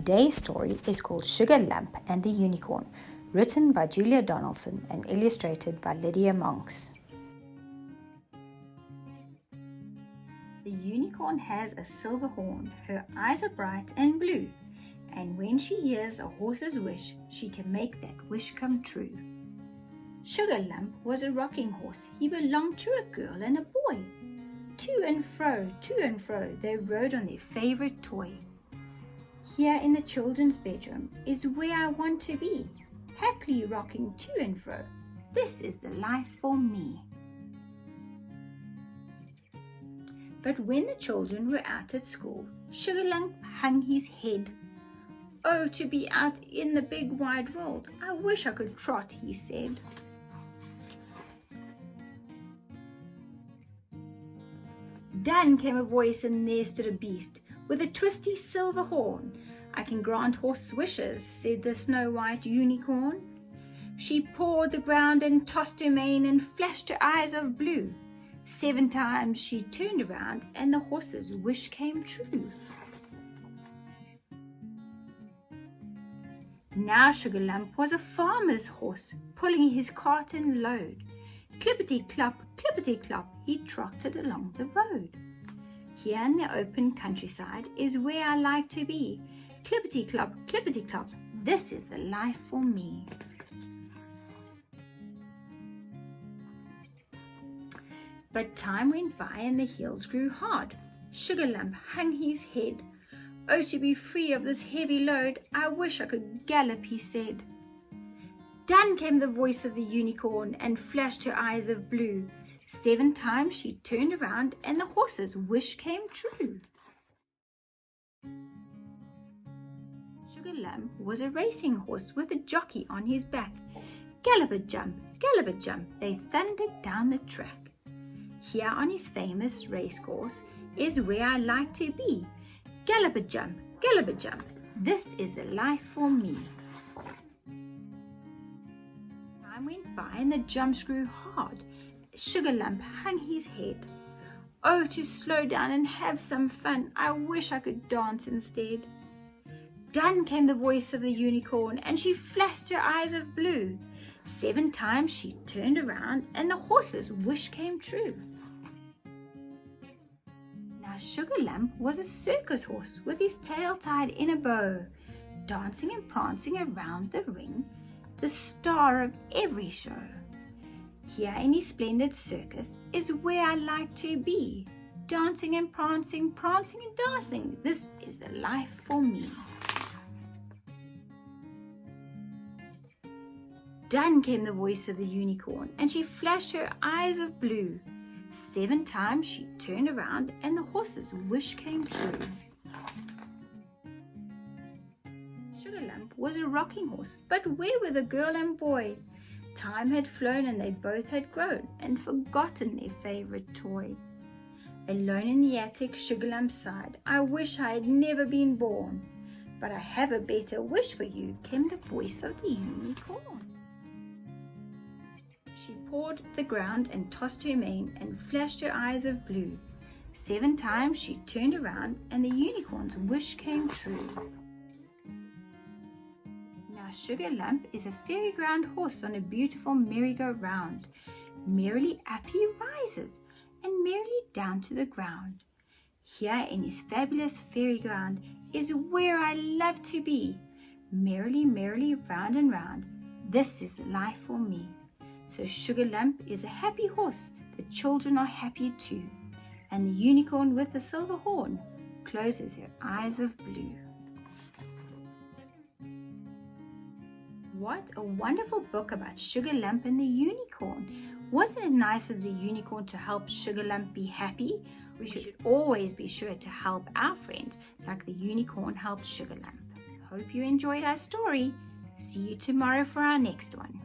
Today's story is called Sugarlump and the Unicorn, written by Julia Donaldson and illustrated by Lydia Monks. The unicorn has a silver horn, her eyes are bright and blue, and when she hears a horse's wish, she can make that wish come true. Sugarlump was a rocking horse. He belonged to a girl and a boy. To and fro, they rode on their favorite toy. Here in the children's bedroom is where I want to be, happily rocking to and fro. This is the life for me. But when the children were out at school, Sugarlump hung his head. Oh, to be out in the big wide world, I wish I could trot, he said. Then came a voice, and there stood a beast with a twisty silver horn. I can grant horse wishes, said the snow-white unicorn. She pawed the ground and tossed her mane and flashed her eyes of blue. 7 times she turned around and the horse's wish came true. Now Sugarlump was a farmer's horse, pulling his cart and load. Clippity-clop, he trotted along the road. Here in the open countryside is where I like to be. Clippity-clop, this is the life for me. But time went by and the hills grew hard. Sugarlump hung his head. Oh, to be free of this heavy load, I wish I could gallop, he said. Then came the voice of the unicorn and flashed her eyes of blue. 7 times she turned around and the horse's wish came true. Sugarlump was a racing horse with a jockey on his back. Gallop-a-jump, they thundered down the track. Here on his famous racecourse is where I like to be. Gallop-a-jump, this is the life for me. Time went by and the jumps grew hard. Sugarlump hung his head. Oh, to slow down and have some fun, I wish I could dance instead. Then came the voice of the unicorn and she flashed her eyes of blue. 7 times she turned around and the horse's wish came true. Now Sugarlump was a circus horse with his tail tied in a bow, dancing and prancing around the ring, the star of every show. Here in his splendid circus is where I like to be, dancing and prancing and dancing. This is the life for me. Then came the voice of the unicorn and she flashed her eyes of blue. 7 times she turned around and the horse's wish came true. Sugarlump was a rocking horse, but where were the girl and boy? Time had flown and they both had grown and forgotten their favorite toy. Alone in the attic, Sugarlump sighed, I wish I had never been born. But I have a better wish for you, came the voice of the unicorn. She pawed the ground and tossed her mane and flashed her eyes of blue. 7 times she turned around and the unicorn's wish came true. Now Sugarlump is a fairy-ground horse on a beautiful merry-go-round. Merrily up he rises and merrily down to the ground. Here in his fabulous fairy-ground is where I love to be. Merrily, round and round, this is the life for me. So Sugarlump is a happy horse, the children are happy too, and the unicorn with the silver horn closes her eyes of blue. What a wonderful book about Sugarlump and the unicorn. Wasn't it nice of the unicorn to help Sugarlump be happy? We should always be sure to help our friends like the unicorn helped Sugarlump. Hope you enjoyed our story. See you tomorrow for our next one.